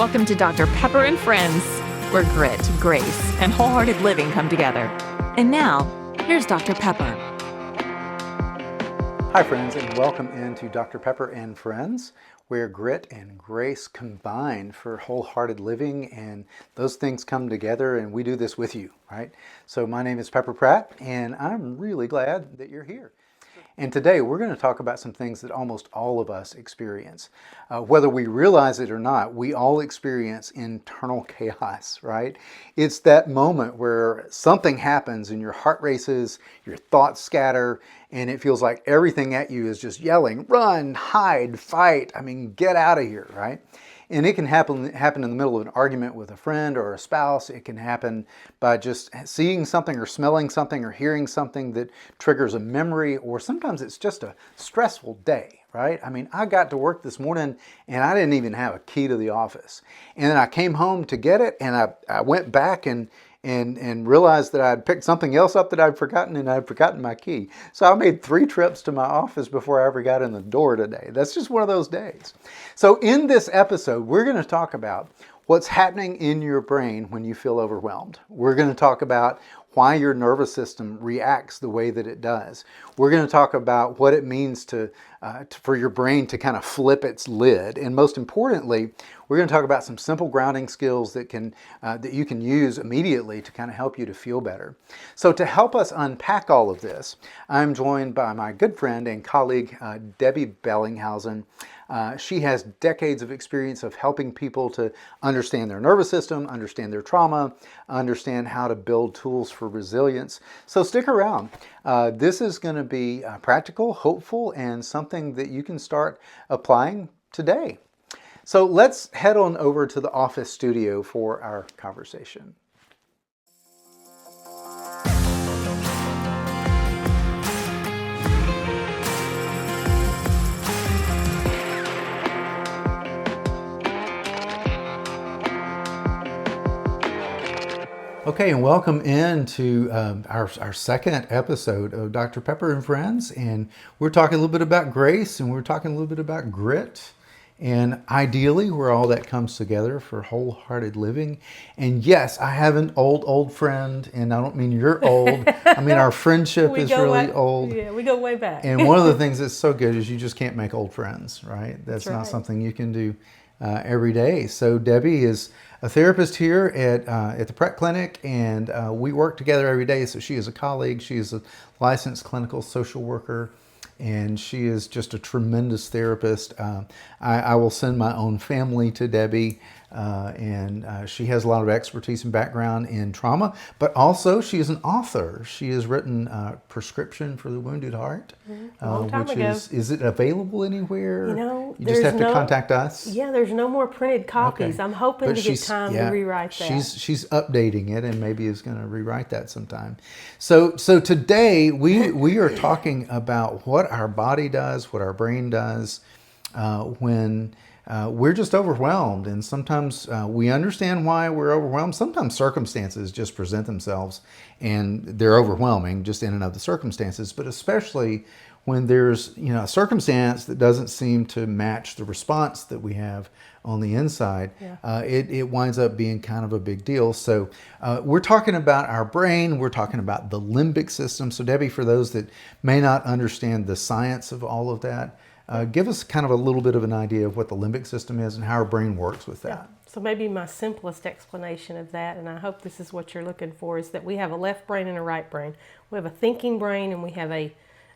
Welcome to Dr. Pepper and Friends, where grit, grace, and wholehearted living come together. And now, here's Dr. Pepper. Hi friends, and welcome into Dr. Pepper and Friends, where grit and grace combine for wholehearted living, and those things come together, and we do this with you, right? So my name is Pepper Pratt, and I'm really glad that you're here. And today we're going to talk about some things that almost all of us experience. Whether we realize it or not, we all experience internal chaos, right? It's that moment where something happens and your heart races, your thoughts scatter, and it feels like everything at you is just yelling, run, hide, fight. I mean, get out of here, right? And it can happen in the middle of an argument with a friend or a spouse. It can happen by just seeing something or smelling something or hearing something that triggers a memory, or sometimes it's just a stressful day, right? I mean, I got to work this morning and I didn't even have a key to the office. And then I came home to get it, and I went back and realized that I'd picked something else up that I'd forgotten, and I'd forgotten my key. So I made 3 trips to my office before I ever got in the door today. That's just one of those days. So in this episode, we're going to talk about what's happening in your brain when you feel overwhelmed. We're going to talk about why your nervous system reacts the way that it does. We're going to talk about what it means for your brain to kind of flip its lid. And most importantly, we're going to talk about some simple grounding skills that you can use immediately to kind of help you to feel better. So to help us unpack all of this, I'm joined by my good friend and colleague, Debbie Bellinghausen. She has decades of experience of helping people to understand their nervous system, understand their trauma, understand how to build tools for resilience. So stick around. This is going to be practical, hopeful, and something that you can start applying today. So let's head on over to the office studio for our conversation. Okay, and welcome into our second episode of Dr. Pepper and Friends, and we're talking a little bit about grace, and we're talking a little bit about grit, and ideally where all that comes together for wholehearted living. And yes, I have an old friend, and I don't mean you're old. I mean our friendship is really old. Yeah, we go way back. And one of the things that's so good is you just can't make old friends, right? That's right. Not something you can do every day. So Debbie is a therapist here at the Pratt Clinic, and we work together every day. So she is a colleague. She is a licensed clinical social worker, and she is just a tremendous therapist. I will send my own family to Debbie, and she has a lot of expertise and background in trauma, but also she is an author. She has written Prescription for the Wounded Heart, Long time ago. Is it available anywhere? You just have to contact us? Yeah, there's no more printed copies. Okay. I'm hoping to get time to rewrite that. She's updating it, and maybe is going to rewrite that sometime. So today we are talking about what our body does, what our brain does when we're just overwhelmed. And sometimes we understand why we're overwhelmed. Sometimes circumstances just present themselves and they're overwhelming just in and of the circumstances, but especially when there's a circumstance that doesn't seem to match the response that we have on the inside, it winds up being kind of a big deal. So we're talking about our brain, we're talking about the limbic system. So Debbie, for those that may not understand the science of all of that, give us kind of a little bit of an idea of what the limbic system is and how our brain works with that. Yeah. So maybe my simplest explanation of that, and I hope this is what you're looking for, is that we have a left brain and a right brain. We have a thinking brain and we have an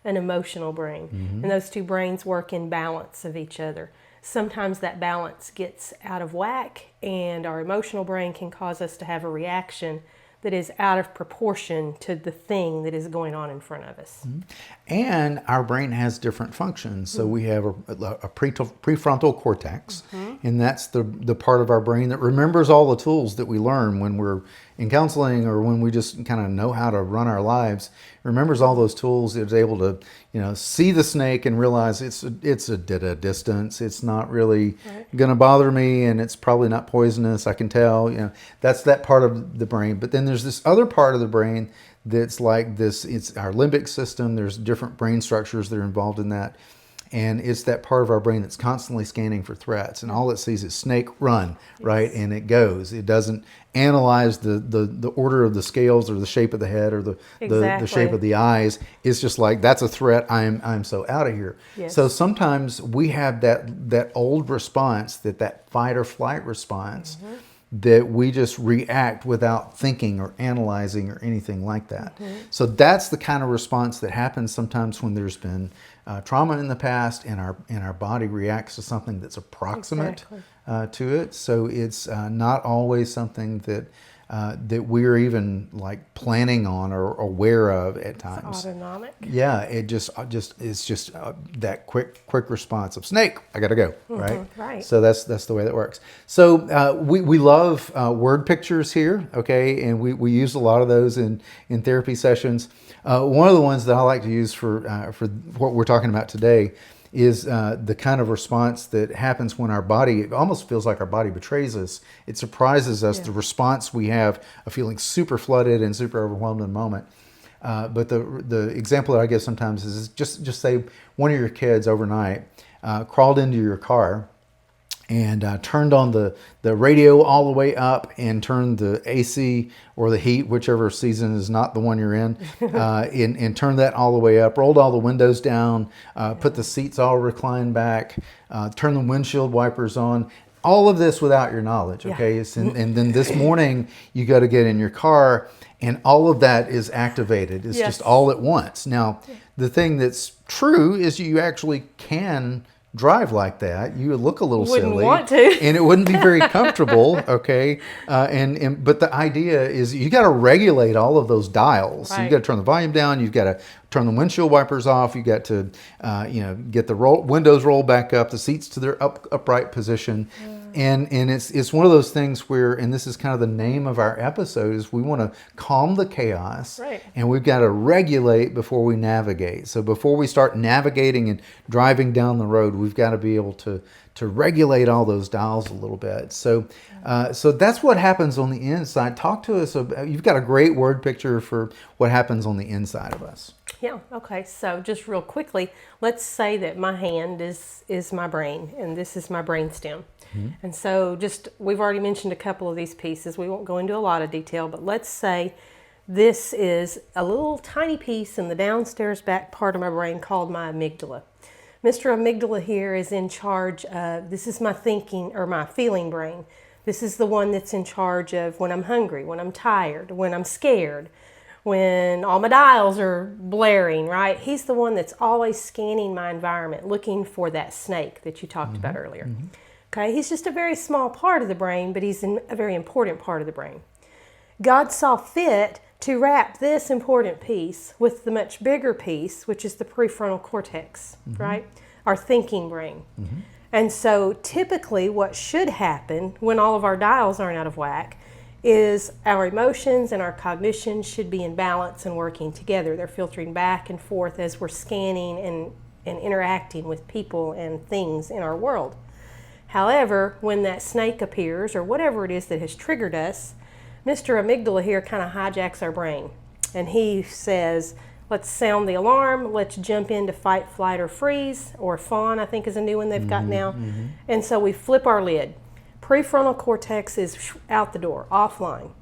emotional brain. Mm-hmm. And those two brains work in balance of each other. Sometimes that balance gets out of whack, and our emotional brain can cause us to have a reaction that is out of proportion to the thing that is going on in front of us. Mm-hmm. And our brain has different functions. So we have a prefrontal cortex, and that's the part of our brain that remembers all the tools that we learn when we're in counseling or when we just kind of know how to run our lives. It remembers all those tools. It's able to, see the snake and realize it's at a distance. It's not really going to bother me, and it's probably not poisonous. I can tell. That's that part of the brain. But then there's this other part of the brain that's like this. It's our limbic system. There's different brain structures that are involved in that. And it's that part of our brain that's constantly scanning for threats, and all it sees is snake, run, right? And it goes. It doesn't analyze the order of the scales or the shape of the head or the shape of the eyes. It's just like, that's a threat. I'm so out of here. Yes. So sometimes we have that old response, that fight or flight response, that we just react without thinking or analyzing or anything like that. So that's the kind of response that happens sometimes when there's been trauma in the past, and our body reacts to something that's approximate to it. So it's not always something that we're even like planning on or aware of at times. It's autonomic. Yeah, it's just that quick response of snake, I gotta go, right? Right. So that's the way that works. So we love word pictures here, okay, and we use a lot of those in therapy sessions. One of the ones that I like to use for what we're talking about today is the kind of response that happens when our body, it almost feels like our body betrays us. It surprises us, the response we have of feeling super flooded and super overwhelmed in a moment. But the example that I give sometimes is just say one of your kids overnight crawled into your car and turned on the radio all the way up and turned the AC or the heat, whichever season is not the one you're in, and turned that all the way up, rolled all the windows down, put the seats all reclined back, turned the windshield wipers on. All of this without your knowledge, okay? And then this morning, you got to get in your car, and all of that is activated. It's just all at once. Now, the thing that's true is you actually can drive like that. You would look a little silly. Wouldn't want to. And it wouldn't be very comfortable, okay? But the idea is you got to regulate all of those dials. So you got to turn the volume down. You've got to turn the windshield wipers off. You got to, get the windows rolled back up, the seats to their upright position. And it's one of those things where, and this is kind of the name of our episode, is we want to calm the chaos, and we've got to regulate before we navigate. So before we start navigating and driving down the road, we've got to be able to regulate all those dials a little bit. So so that's what happens on the inside. Talk to us about, you've got a great word picture for what happens on the inside of us. Yeah, okay. So just real quickly, let's say that my hand is my brain, and this is my brainstem. And so we've already mentioned a couple of these pieces. We won't go into a lot of detail, but let's say this is a little tiny piece in the downstairs back part of my brain called my amygdala. Mr. Amygdala here is in charge of, this is my thinking or my feeling brain. This is the one that's in charge of when I'm hungry, when I'm tired, when I'm scared, when all my dials are blaring, right? He's the one that's always scanning my environment, looking for that snake that you talked about earlier. Okay, he's just a very small part of the brain, but he's a very important part of the brain. God saw fit to wrap this important piece with the much bigger piece, which is the prefrontal cortex, right? Our thinking brain. And so typically what should happen when all of our dials aren't out of whack is our emotions and our cognition should be in balance and working together. They're filtering back and forth as we're scanning and interacting with people and things in our world. However, when that snake appears, or whatever it is that has triggered us, Mr. Amygdala here kind of hijacks our brain. And he says, let's sound the alarm, let's jump into fight, flight, or freeze, or fawn, I think is a new one they've got now. And so we flip our lid. Prefrontal cortex is out the door, offline.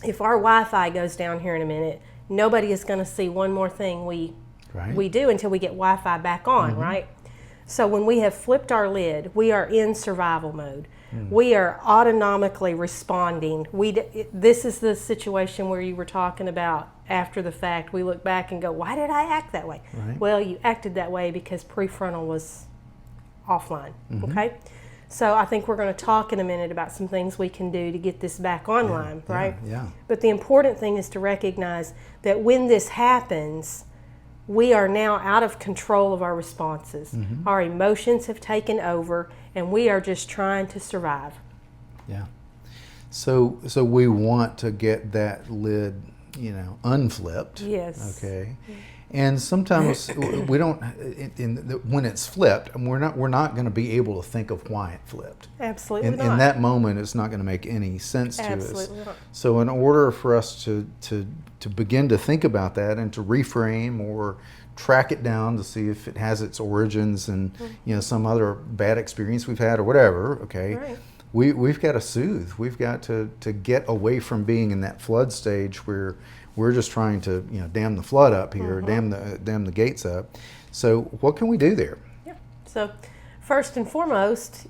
If our Wi-Fi goes down here in a minute, nobody is going to see one more thing we do until we get Wi-Fi back on, right? So when we have flipped our lid, we are in survival mode. We are autonomically responding. This is the situation where you were talking about after the fact. We look back and go, why did I act that way? Well, you acted that way because prefrontal was offline, okay? So I think we're going to talk in a minute about some things we can do to get this back online, right? But the important thing is to recognize that when this happens, we are now out of control of our responses. Our emotions have taken over, and we are just trying to survive. Yeah. So we want to get that lid, unflipped. Yes. Okay. And sometimes we don't. When it's flipped, we're not going to be able to think of why it flipped. Absolutely not. In that moment, it's not going to make any sense to us. Absolutely not. So in order for us to begin to think about that and to reframe or track it down to see if it has its origins and some other bad experience we've had or whatever. Okay, Right. we've got to soothe. We've got to get away from being in that flood stage where we're just trying to dam the flood up here, dam the gates up. So what can we do there? Yeah. So first and foremost,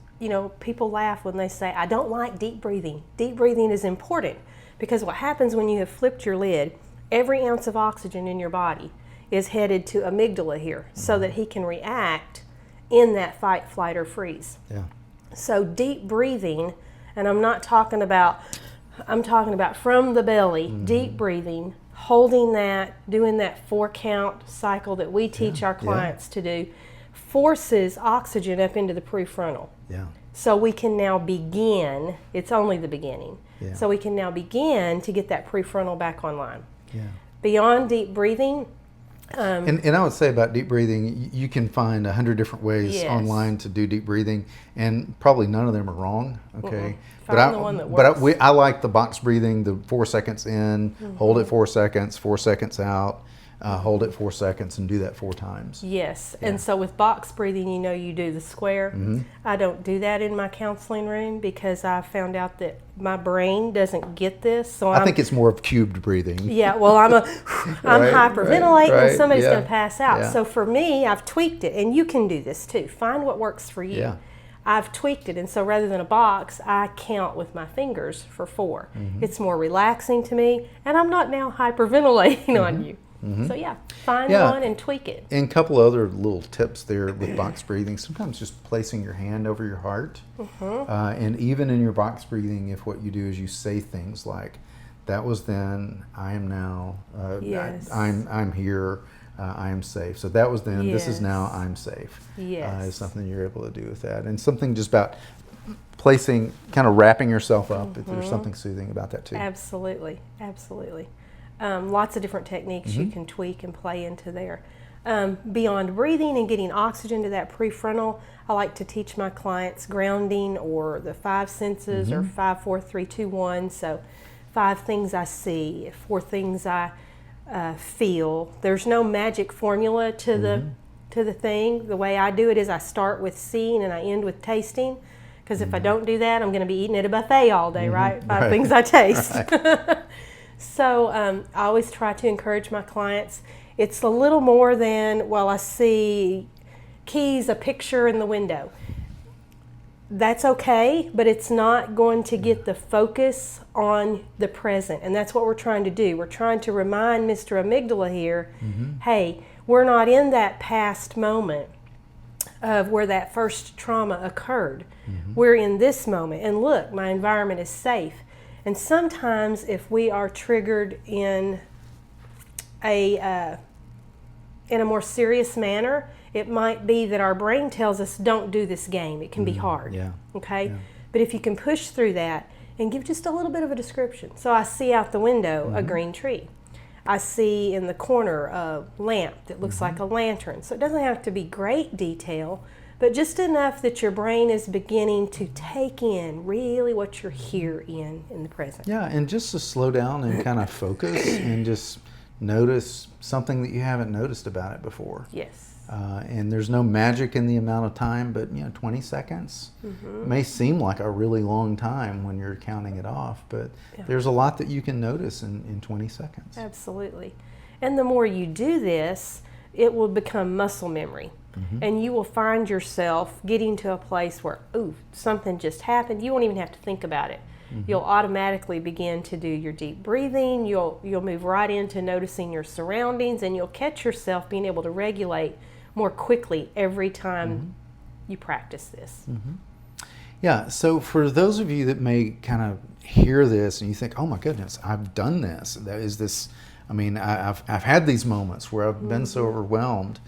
people laugh when they say, I don't like deep breathing. Deep breathing is important because what happens when you have flipped your lid, every ounce of oxygen in your body is headed to amygdala here so that he can react in that fight, flight, or freeze. Yeah. So deep breathing, and I'm talking about from the belly, deep breathing, holding that, doing that 4-count cycle that we teach our clients to do, forces oxygen up into the prefrontal. Yeah. So we can now begin, it's only the beginning, Yeah. so we can now begin to get that prefrontal back online. Yeah. Beyond deep breathing, and I would say about deep breathing, you can find 100 different ways Yes. online to do deep breathing, and probably none of them are wrong. Okay, Find the one that works. I like the box breathing, the 4 seconds in, hold it 4 seconds, 4 seconds out, hold it 4 seconds, and do that 4 times. Yes, and so with box breathing, you do the square. I don't do that in my counseling room because I found out that my brain doesn't get this. So I think it's more of cubed breathing. Yeah, well, I'm hyperventilating and somebody's yeah, going to pass out. yeah. So for me, I've tweaked it, and you can do this too. Find what works for you. Yeah. I've tweaked it, and so rather than a box, I count with my fingers for 4. It's more relaxing to me, and I'm not now hyperventilating on you. So find one and tweak it. And a couple other little tips there with box breathing. Sometimes just placing your hand over your heart. And even in your box breathing, if what you do is you say things like, that was then, I am now, Yes. I'm here, I am safe. So that was then, this is Yes. now, I'm safe. Yes. Is something you're able to do with that. And something just about placing, kind of wrapping yourself up, if there's something soothing about that too. Absolutely, absolutely. Lots of different techniques you can tweak and play into there. Beyond breathing and getting oxygen to that prefrontal, I like to teach my clients grounding or the 5 senses or 5, 4, 3, 2, 1. So 5 things I see, 4 things I feel. There's no magic formula to the thing. The way I do it is I start with seeing and I end with tasting. Because if I don't do that, I'm going to be eating at a buffet all day, right? 5 things I taste. So I always try to encourage my clients. It's a little more than, well, I see keys, a picture in the window. That's okay, but it's not going to get the focus on the present. And that's what we're trying to do. We're trying to remind Mr. Amygdala here, hey, we're not in that past moment of where that first trauma occurred. We're in this moment. And look, my environment is safe. And sometimes if we are triggered in a more serious manner, it might be that our brain tells us, don't do this game. It can be hard. Yeah. Okay? Yeah. But if you can push through that and give just a little bit of a description. So I see out the window a green tree. I see in the corner a lamp that looks like a lantern. So it doesn't have to be great detail, but just enough that your brain is beginning to take in really what you're here in the present. Yeah, and just to slow down and kind of focus and just notice something that you haven't noticed about it before. Yes. And there's no magic in the amount of time, but 20 seconds may seem like a really long time when you're counting it off, but there's a lot that you can notice in 20 seconds. Absolutely. And the more you do this, it will become muscle memory. And you will find yourself getting to a place where, ooh, something just happened. You won't even have to think about it. You'll automatically begin to do your deep breathing. You'll move right into noticing your surroundings, and you'll catch yourself being able to regulate more quickly every time you practice this. Yeah, so for those of you that may kind of hear this and you think, oh my goodness, I've done this. I've had these moments where I've been so overwhelmed.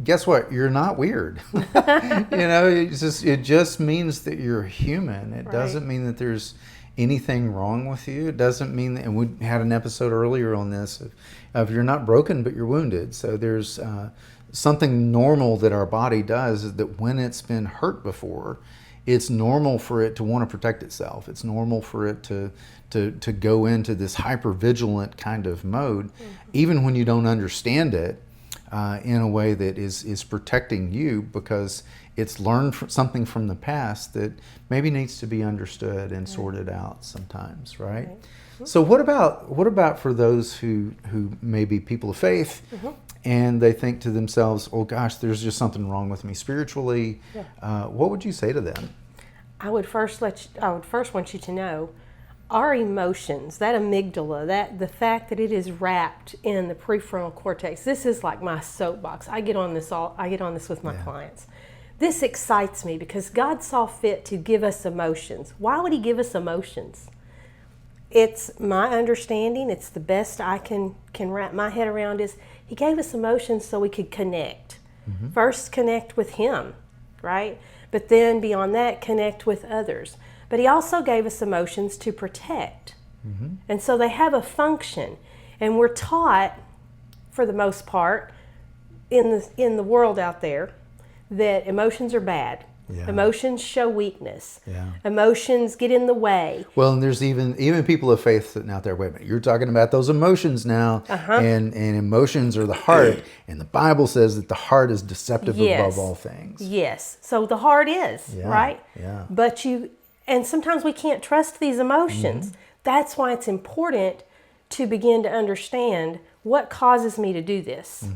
Guess what? You're not weird. It just means that you're human. It doesn't mean that there's anything wrong with you. It doesn't mean that, and we had an episode earlier on this of you're not broken, but you're wounded. So there's something normal that our body does is that when it's been hurt before, it's normal for it to want to protect itself. It's normal for it to go into this hypervigilant kind of mode, even when you don't understand it. in a way that is protecting you because it's learned something from the past that maybe needs to be understood and sorted out sometimes, right? So what about for those who may be people of faith and they think to themselves, oh gosh, there's just something wrong with me spiritually. What would you say to them? I would first want you to know our emotions, that amygdala, the fact that it is wrapped in the prefrontal cortex. This is like my soapbox. I get on this with my clients. This excites me because God saw fit to give us emotions. Why would he give us emotions? It's my understanding, it's the best I can wrap my head around, is he gave us emotions so we could connect. First connect with him, right? But then beyond that, connect with others. But he also gave us emotions to protect. And so they have a function. And we're taught, for the most part, in the world out there, that emotions are bad. Emotions show weakness. Emotions get in the way. Well, and there's even people of faith sitting out there. Wait a minute, you're talking about those emotions now, and emotions are the heart, and the Bible says that the heart is deceptive above all things. Yes, so the heart is right. But and sometimes we can't trust these emotions. That's why it's important to begin to understand what causes me to do this.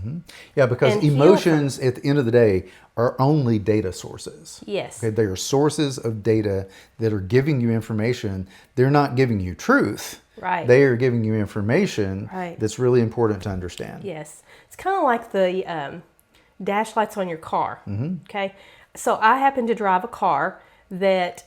Yeah, because emotions at the end of the day are only data sources. Yes. Okay, they are sources of data that are giving you information. They're not giving you truth. Right. They are giving you information that's really important to understand. Yes. It's kind of like the dash lights on your car. Okay. So I happen to drive a car that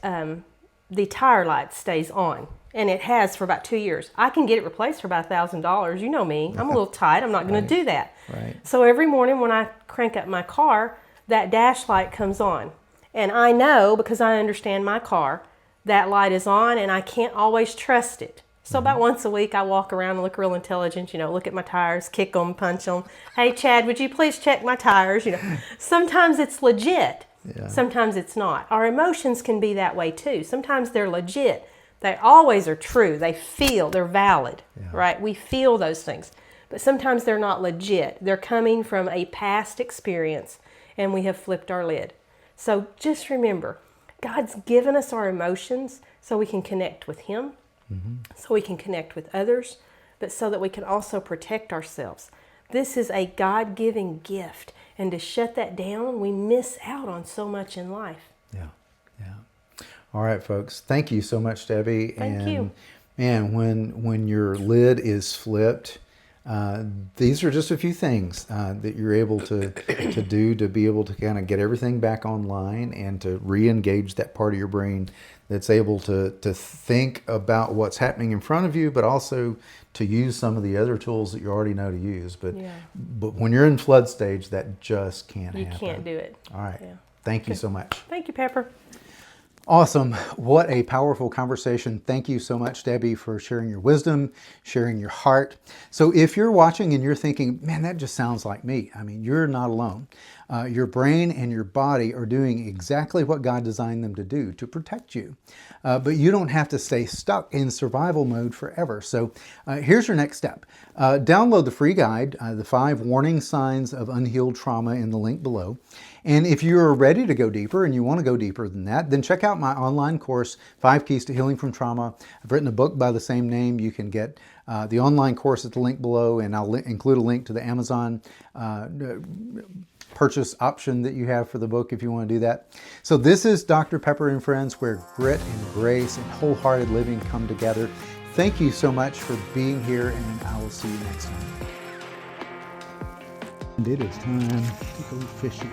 the tire light stays on. And it has for about 2 years. I can get it replaced for about $1,000. You know me. I'm a little tight. I'm not going to do that. So every morning when I crank up my car, that dash light comes on. And I know, because I understand my car, that light is on and I can't always trust it. So about once a week I walk around and look real intelligent, look at my tires, kick them, punch them. Hey, Chad, would you please check my tires? Sometimes it's legit. Sometimes it's not. Our emotions can be that way too. Sometimes they're legit. They always are true. They're valid, right? We feel those things. But sometimes they're not legit. They're coming from a past experience and we have flipped our lid. So just remember, God's given us our emotions so we can connect with him, so we can connect with others, but so that we can also protect ourselves. This is a God-given gift. And to shut that down, we miss out on so much in life. All right, folks. Thank you so much, Debbie. Thank you. And when your lid is flipped, these are just a few things that you're able to do to be able to kind of get everything back online and to re-engage that part of your brain that's able to think about what's happening in front of you, but also to use some of the other tools that you already know to use. But when you're in flood stage, that just can't happen. You can't do it. All right. Thank you so much. Thank you, Pepper. Awesome. What a powerful conversation. Thank you so much, Debbie, for sharing your wisdom, sharing your heart. So if you're watching and you're thinking, man, that just sounds like me. I mean, you're not alone. Your brain and your body are doing exactly what God designed them to do, to protect you. But you don't have to stay stuck in survival mode forever. So here's your next step. Download the free guide, The 5 Warning Signs of Unhealed Trauma, in the link below. And if you're ready to go deeper and you want to go deeper than that, then check out my online course, 5 Keys to Healing from Trauma. I've written a book by the same name. You can get the online course at the link below, and I'll include a link to the Amazon purchase option that you have for the book if you want to do that. So this is Dr. Pepper and Friends, where grit and grace and wholehearted living come together. Thank you so much for being here, and I will see you next time. And it is time to go fishing.